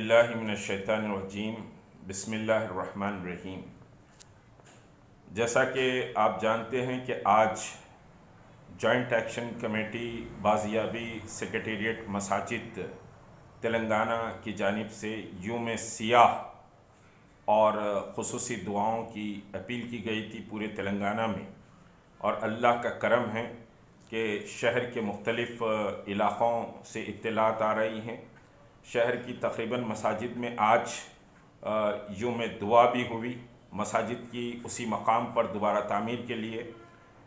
باللہ من الشیطان الرجیم بسم اللہ الرحمن الرحیم۔ جیسا کہ آپ جانتے ہیں کہ آج جوائنٹ ایکشن کمیٹی بازیابی سیکریٹریٹ مساجد تلنگانہ کی جانب سے یوم سیاہ اور خصوصی دعاؤں کی اپیل کی گئی تھی پورے تلنگانہ میں، اور اللہ کا کرم ہے کہ شہر کے مختلف علاقوں سے اطلاعات آ رہی ہیں۔ شہر کی تقریباً مساجد میں آج یوم دعا بھی ہوئی، مساجد کی اسی مقام پر دوبارہ تعمیر کے لیے،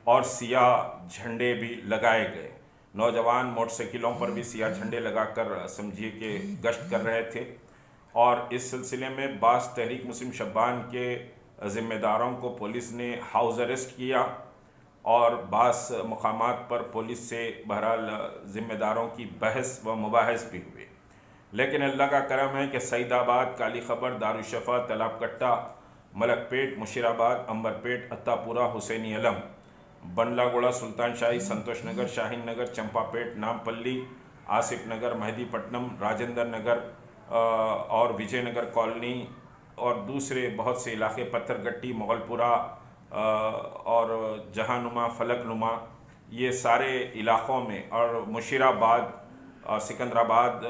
اور سیاہ جھنڈے بھی لگائے گئے۔ نوجوان موٹر سائیکلوں پر بھی سیاہ جھنڈے لگا کر سمجھیے کہ گشت کر رہے تھے، اور اس سلسلے میں بعض تحریک مسلم شبان کے ذمہ داروں کو پولیس نے ہاؤس اریسٹ کیا، اور بعض مقامات پر پولیس سے بہرحال ذمہ داروں کی بحث و مباحث بھی ہوئے۔ لیکن اللہ کا کرم ہے کہ سعید آباد، کالی خبر، دارالشفا، تالاب کٹہ، ملک پیٹ، مشیر آباد، امبر پیٹ، عطا پورہ، حسینی علم، بنلا گوڑا، سلطان شاہی، سنتوش نگر، شاہین نگر، چمپا پیٹ، نامپلی، آصف نگر، مہدی پٹنم، راجندر نگر اور وجے نگر کالونی اور دوسرے بہت سے علاقے، پتھر گٹی، مغل پورہ اور جہاں نما، فلک نما، یہ سارے علاقوں میں، اور مشیر آباد اور سکندر آباد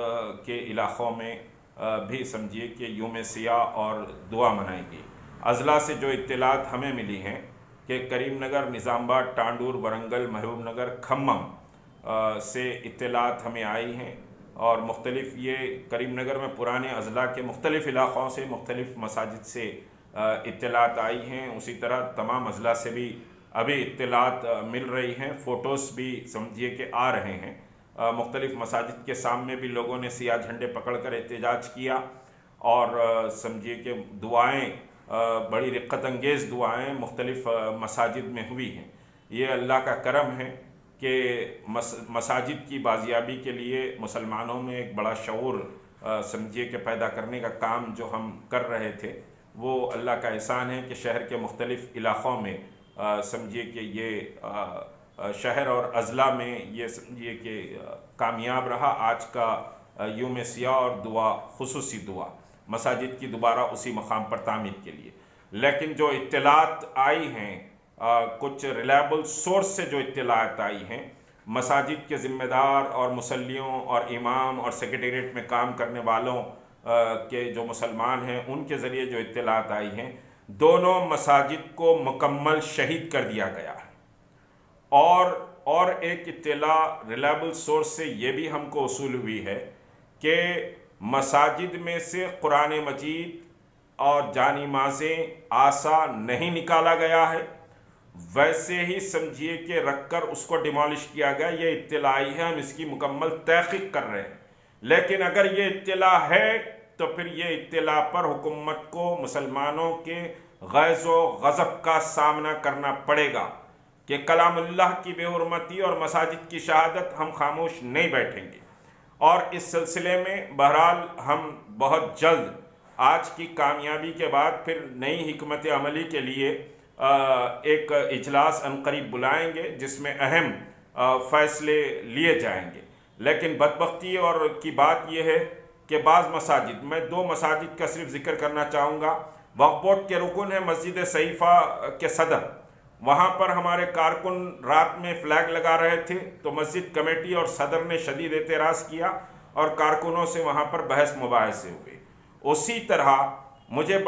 کے علاقوں میں بھی سمجھیے کہ یوم سیاہ اور دعا منائی گئی۔ اضلاع سے جو اطلاعات ہمیں ملی ہیں کہ کریم نگر، نظام آباد، ٹانڈور، ورنگل، محبوب نگر، کھمم سے اطلاعات ہمیں آئی ہیں، اور مختلف یہ کریم نگر میں پرانے اضلاع کے مختلف علاقوں سے، مختلف مساجد سے اطلاعات آئی ہیں۔ اسی طرح تمام اضلاع سے بھی ابھی اطلاعات مل رہی ہیں، فوٹوز بھی سمجھیے کہ آ رہے ہیں۔ مختلف مساجد کے سامنے بھی لوگوں نے سیاہ جھنڈے پکڑ کر احتجاج کیا، اور سمجھیے کہ دعائیں، بڑی رقت انگیز دعائیں مختلف مساجد میں ہوئی ہیں۔ یہ اللہ کا کرم ہے کہ مساجد کی بازیابی کے لیے مسلمانوں میں ایک بڑا شعور سمجھیے کہ پیدا کرنے کا کام جو ہم کر رہے تھے، وہ اللہ کا احسان ہے کہ شہر کے مختلف علاقوں میں سمجھیے کہ یہ شہر اور اضلاع میں یہ سمجھیے کہ کامیاب رہا۔ آج کا یوم سیاہ اور دعا، خصوصی دعا مساجد کی دوبارہ اسی مقام پر تعمیر کے لیے۔ لیکن جو اطلاعات آئی ہیں، کچھ ریلائبل سورس سے جو اطلاعات آئی ہیں، مساجد کے ذمہ دار اور مصلیوں اور امام اور سیکریٹریٹ میں کام کرنے والوں کے جو مسلمان ہیں، ان کے ذریعے جو اطلاعات آئی ہیں، دونوں مساجد کو مکمل شہید کر دیا گیا ہے۔ اور ایک اطلاع ریلائبل سورس سے یہ بھی ہم کو وصول ہوئی ہے کہ مساجد میں سے قرآن مجید اور جانی مازیں آسا نہیں نکالا گیا ہے، ویسے ہی سمجھیے کہ رکھ کر اس کو ڈیمالش کیا گیا۔ یہ اطلاع آئی ہے، ہم اس کی مکمل تحقیق کر رہے ہیں، لیکن اگر یہ اطلاع ہے تو پھر یہ اطلاع پر حکومت کو مسلمانوں کے غیظ و غضب کا سامنا کرنا پڑے گا کہ کلام اللہ کی بے حرمتی اور مساجد کی شہادت ہم خاموش نہیں بیٹھیں گے۔ اور اس سلسلے میں بہرحال ہم بہت جلد آج کی کامیابی کے بعد پھر نئی حکمت عملی کے لیے ایک اجلاس عنقریب بلائیں گے، جس میں اہم فیصلے لیے جائیں گے۔ لیکن بدبختی اور کی بات یہ ہے کہ بعض مساجد، میں 2 مساجد کا صرف ذکر کرنا چاہوں گا۔ وقف بورڈ کے رکن ہیں مسجد صحیفہ کے صدر، وہاں پر ہمارے کارکن رات میں فلیگ لگا رہے تھے، تو مسجد کمیٹی اور صدر نے شدید اعتراض کیا، اور کارکنوں سے وہاں پر بحث مباحثے ہوئے۔ اسی طرح مجھے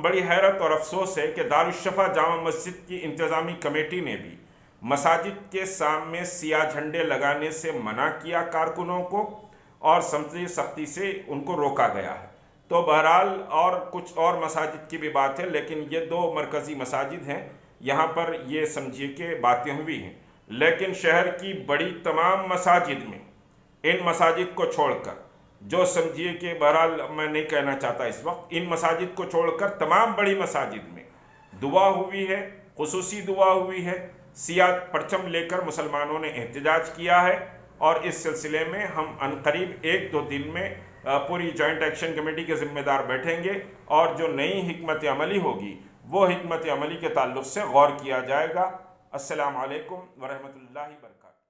بڑی حیرت اور افسوس ہے کہ دارالشفا جامع مسجد کی انتظامی کمیٹی نے بھی مساجد کے سامنے سیاہ جھنڈے لگانے سے منع کیا کارکنوں کو، اور سختی سے ان کو روکا گیا ہے۔ تو بہرحال اور کچھ اور مساجد کی بھی بات ہے، لیکن یہ 2 مرکزی مساجد ہیں، یہاں پر یہ سمجھیے کہ باتیں ہوئی ہیں۔ لیکن شہر کی بڑی تمام مساجد میں، ان مساجد کو چھوڑ کر، جو سمجھیے کہ بہرحال میں نہیں کہنا چاہتا اس وقت، ان مساجد کو چھوڑ کر تمام بڑی مساجد میں دعا ہوئی ہے، خصوصی دعا ہوئی ہے، سیاہ پرچم لے کر مسلمانوں نے احتجاج کیا ہے، اور اس سلسلے میں ہم عنقریب 1-2 دن میں پوری جوائنٹ ایکشن کمیٹی کے ذمہ دار بیٹھیں گے، اور جو نئی حکمت عملی ہوگی وہ حکمت عملی کے تعلق سے غور کیا جائے گا۔ السلام علیکم ورحمۃ اللہ وبرکاتہ۔